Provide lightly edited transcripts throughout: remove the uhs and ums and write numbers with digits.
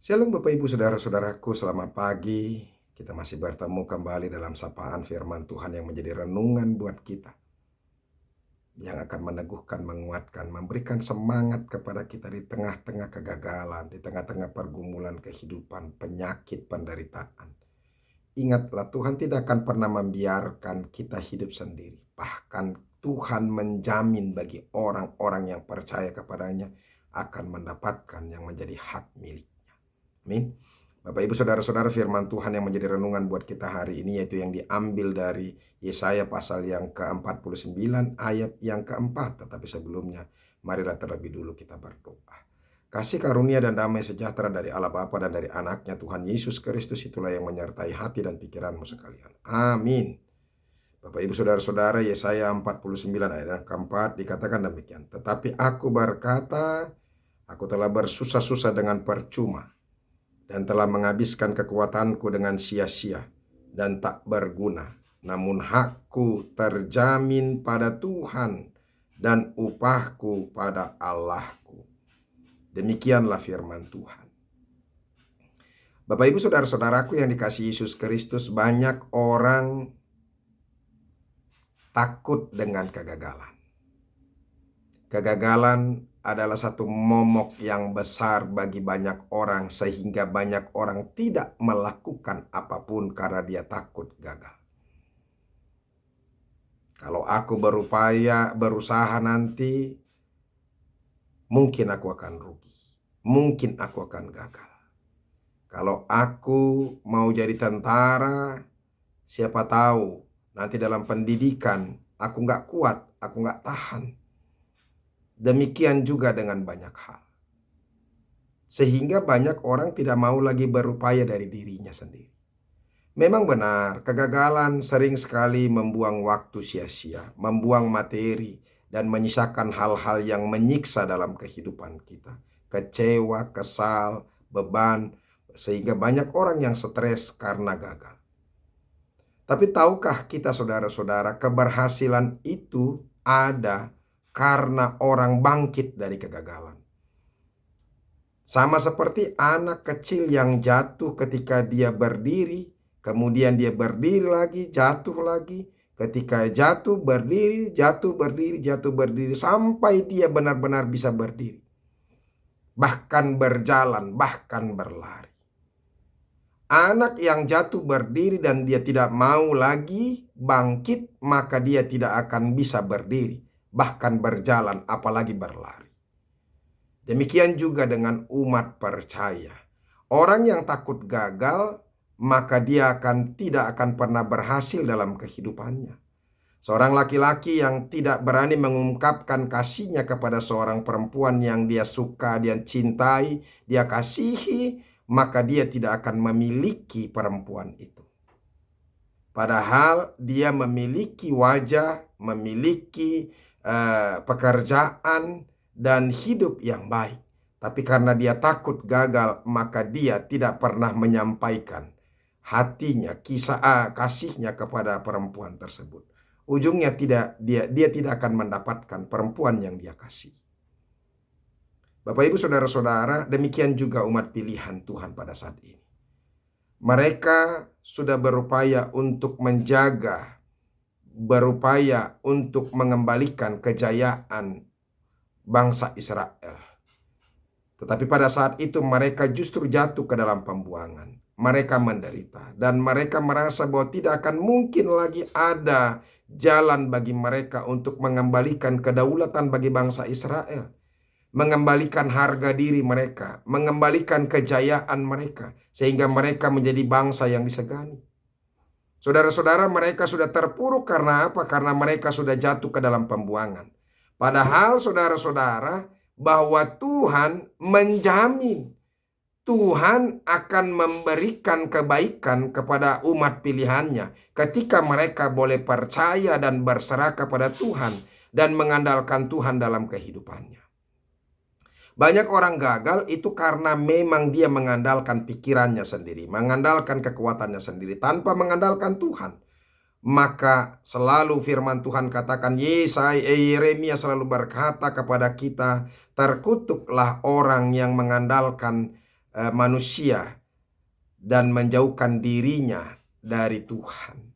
Shalom Bapak Ibu Saudara-saudaraku, selamat pagi. Kita masih bertemu kembali dalam sapaan firman Tuhan yang menjadi renungan buat kita, yang akan meneguhkan, menguatkan, memberikan semangat kepada kita di tengah-tengah kegagalan, di tengah-tengah pergumulan kehidupan, penyakit, penderitaan. Ingatlah, Tuhan tidak akan pernah membiarkan kita hidup sendiri. Bahkan Tuhan menjamin bagi orang-orang yang percaya kepadanya akan mendapatkan yang menjadi hak milik. Amin. Bapak Ibu Saudara-saudara, firman Tuhan yang menjadi renungan buat kita hari ini yaitu yang diambil dari Yesaya pasal yang ke-49 ayat yang keempat. Tetapi sebelumnya, marilah terlebih dulu kita berdoa. Kasih karunia dan damai sejahtera dari Allah Bapa dan dari anaknya Tuhan Yesus Kristus itulah yang menyertai hati dan pikiranmu sekalian. Amin. Bapak Ibu Saudara-saudara, Yesaya 49 ayat yang keempat dikatakan demikian. Tetapi aku berkata, aku telah bersusah-susah dengan percuma, dan telah menghabiskan kekuatanku dengan sia-sia dan tak berguna. Namun hakku terjamin pada Tuhan dan upahku pada Allahku. Demikianlah firman Tuhan. Bapak Ibu Saudara-saudaraku yang dikasihi Yesus Kristus, banyak orang takut dengan kegagalan. Kegagalan adalah satu momok yang besar bagi banyak orang, sehingga banyak orang tidak melakukan apapun karena dia takut gagal. Kalau aku berusaha nanti, mungkin aku akan rugi, mungkin aku akan gagal. Kalau aku mau jadi tentara, siapa tahu nanti dalam pendidikan aku nggak kuat, aku nggak tahan. Demikian juga dengan banyak hal. Sehingga banyak orang tidak mau lagi berupaya dari dirinya sendiri. Memang benar, kegagalan sering sekali membuang waktu sia-sia, membuang materi, dan menyisakan hal-hal yang menyiksa dalam kehidupan kita. Kecewa, kesal, beban, sehingga banyak orang yang stres karena gagal. Tapi tahukah kita saudara-saudara, keberhasilan itu ada karena orang bangkit dari kegagalan. Sama seperti anak kecil yang jatuh ketika dia berdiri, kemudian dia berdiri lagi, jatuh lagi. Ketika jatuh, berdiri, jatuh, berdiri, jatuh, berdiri, sampai dia benar-benar bisa berdiri. Bahkan berjalan, bahkan berlari. Anak yang jatuh berdiri dan dia tidak mau lagi bangkit, maka dia tidak akan bisa berdiri, bahkan berjalan, apalagi berlari. Demikian juga dengan umat percaya. Orang yang takut gagal, maka dia tidak akan pernah berhasil dalam kehidupannya. Seorang laki-laki yang tidak berani mengungkapkan kasihnya kepada seorang perempuan yang dia suka, dia cintai, dia kasihi, maka dia tidak akan memiliki perempuan itu. Padahal dia memiliki wajah, memiliki pekerjaan, dan hidup yang baik. Tapi karena dia takut gagal, maka dia tidak pernah menyampaikan hatinya, kasihnya kepada perempuan tersebut. Ujungnya dia tidak akan mendapatkan perempuan yang dia kasih. Bapak Ibu Saudara-saudara, demikian juga umat pilihan Tuhan pada saat ini. Mereka sudah berupaya untuk menjaga, berupaya untuk mengembalikan kejayaan bangsa Israel. Tetapi pada saat itu mereka justru jatuh ke dalam pembuangan. Mereka menderita dan mereka merasa bahwa tidak akan mungkin lagi ada jalan bagi mereka untuk mengembalikan kedaulatan bagi bangsa Israel, mengembalikan harga diri mereka, mengembalikan kejayaan mereka, sehingga mereka menjadi bangsa yang disegani. Saudara-saudara, mereka sudah terpuruk karena apa? Karena mereka sudah jatuh ke dalam pembuangan. Padahal saudara-saudara, bahwa Tuhan menjamin, Tuhan akan memberikan kebaikan kepada umat pilihannya ketika mereka boleh percaya dan berserah kepada Tuhan dan mengandalkan Tuhan dalam kehidupannya. Banyak orang gagal itu karena memang dia mengandalkan pikirannya sendiri, mengandalkan kekuatannya sendiri tanpa mengandalkan Tuhan. Maka selalu firman Tuhan katakan, Yeremia selalu berkata kepada kita, terkutuklah orang yang mengandalkan manusia dan menjauhkan dirinya dari Tuhan.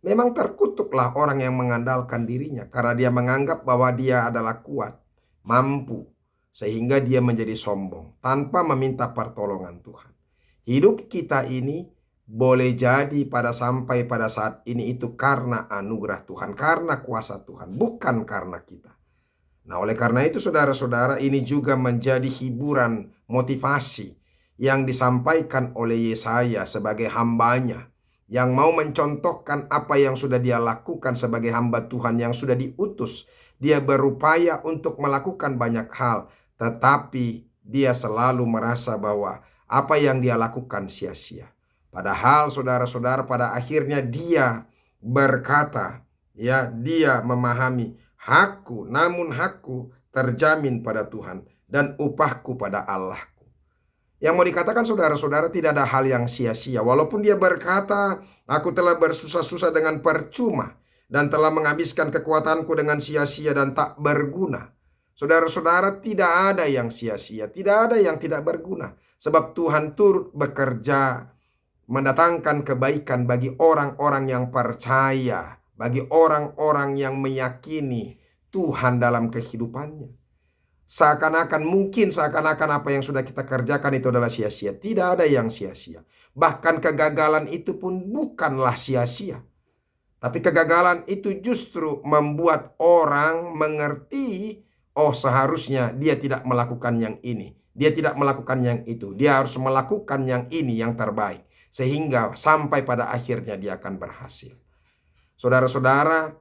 Memang terkutuklah orang yang mengandalkan dirinya karena dia menganggap bahwa dia adalah kuat, mampu, sehingga dia menjadi sombong tanpa meminta pertolongan Tuhan. Hidup kita ini boleh jadi sampai pada saat ini itu karena anugerah Tuhan, karena kuasa Tuhan, bukan karena kita. Nah, oleh karena itu saudara-saudara, ini juga menjadi hiburan motivasi yang disampaikan oleh Yesaya sebagai hambanya, yang mau mencontohkan apa yang sudah dia lakukan sebagai hamba Tuhan yang sudah diutus. Dia berupaya untuk melakukan banyak hal, tetapi dia selalu merasa bahwa apa yang dia lakukan sia-sia. Padahal saudara-saudara, pada akhirnya dia berkata, ya, dia memahami, namun hakku terjamin pada Tuhan dan upahku pada Allah. Yang mau dikatakan saudara-saudara, tidak ada hal yang sia-sia. Walaupun dia berkata, aku telah bersusah-susah dengan percuma dan telah menghabiskan kekuatanku dengan sia-sia dan tak berguna. Saudara-saudara, tidak ada yang sia-sia, tidak ada yang tidak berguna. Sebab Tuhan turut bekerja mendatangkan kebaikan bagi orang-orang yang percaya, bagi orang-orang yang meyakini Tuhan dalam kehidupannya. Seakan-akan apa yang sudah kita kerjakan itu adalah sia-sia. Tidak ada yang sia-sia. Bahkan kegagalan itu pun bukanlah sia-sia. Tapi kegagalan itu justru membuat orang mengerti, oh, seharusnya dia tidak melakukan yang ini, dia tidak melakukan yang itu, dia harus melakukan yang ini yang terbaik. Sehingga sampai pada akhirnya dia akan berhasil. Saudara-saudara,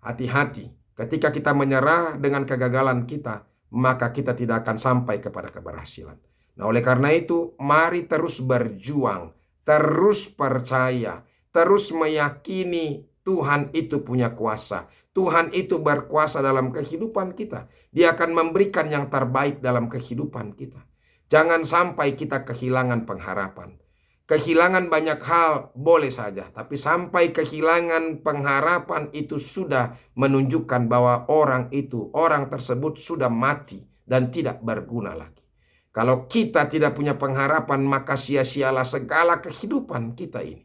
hati-hati ketika kita menyerah dengan kegagalan kita, maka kita tidak akan sampai kepada keberhasilan. Nah, oleh karena itu, mari terus berjuang, terus percaya, terus meyakini Tuhan itu punya kuasa. Tuhan itu berkuasa dalam kehidupan kita. Dia akan memberikan yang terbaik dalam kehidupan kita. Jangan sampai kita kehilangan pengharapan. Kehilangan banyak hal boleh saja, tapi sampai kehilangan pengharapan itu sudah menunjukkan bahwa orang tersebut sudah mati dan tidak berguna lagi. Kalau kita tidak punya pengharapan, maka sia-sialah segala kehidupan kita ini.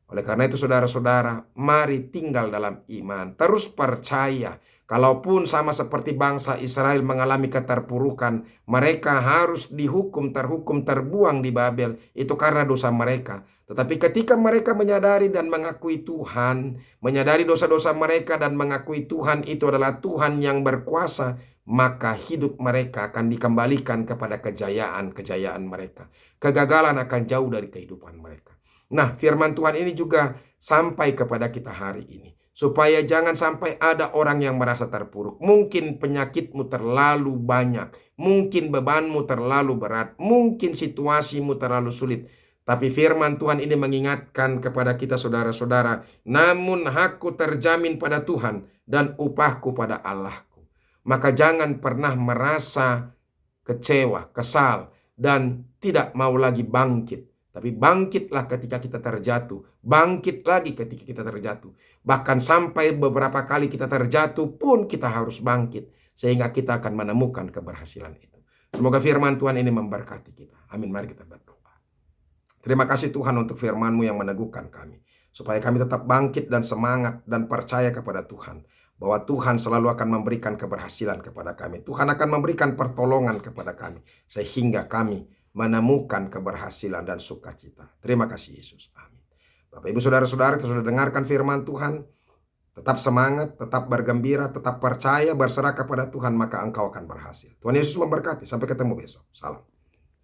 Oleh karena itu saudara-saudara, mari tinggal dalam iman, terus percaya. Kalaupun sama seperti bangsa Israel mengalami keterpurukan, mereka harus terhukum, terbuang di Babel. Itu karena dosa mereka. Tetapi ketika mereka menyadari dan mengakui Tuhan, menyadari dosa-dosa mereka dan mengakui Tuhan itu adalah Tuhan yang berkuasa, maka hidup mereka akan dikembalikan kepada kejayaan mereka. Kegagalan akan jauh dari kehidupan mereka. Nah, firman Tuhan ini juga sampai kepada kita hari ini. Supaya jangan sampai ada orang yang merasa terpuruk. Mungkin penyakitmu terlalu banyak. Mungkin bebanmu terlalu berat. Mungkin situasimu terlalu sulit. Tapi firman Tuhan ini mengingatkan kepada kita saudara-saudara. Namun hakku terjamin pada Tuhan dan upahku pada Allahku. Maka jangan pernah merasa kecewa, kesal, dan tidak mau lagi bangkit. Tapi bangkitlah ketika kita terjatuh. Bangkit lagi ketika kita terjatuh. Bahkan sampai beberapa kali kita terjatuh pun kita harus bangkit. Sehingga kita akan menemukan keberhasilan itu. Semoga firman Tuhan ini memberkati kita. Amin. Mari kita berdoa. Terima kasih Tuhan untuk firman-Mu yang meneguhkan kami. Supaya kami tetap bangkit dan semangat dan percaya kepada Tuhan. Bahwa Tuhan selalu akan memberikan keberhasilan kepada kami. Tuhan akan memberikan pertolongan kepada kami. Sehingga kami menemukan keberhasilan dan sukacita. Terima kasih Yesus. Amin. Bapak Ibu Saudara-saudara yang sudah dengarkan firman Tuhan, tetap semangat, tetap bergembira, tetap percaya, berserah kepada Tuhan, maka engkau akan berhasil. Tuhan Yesus memberkati. Sampai ketemu besok. Salam.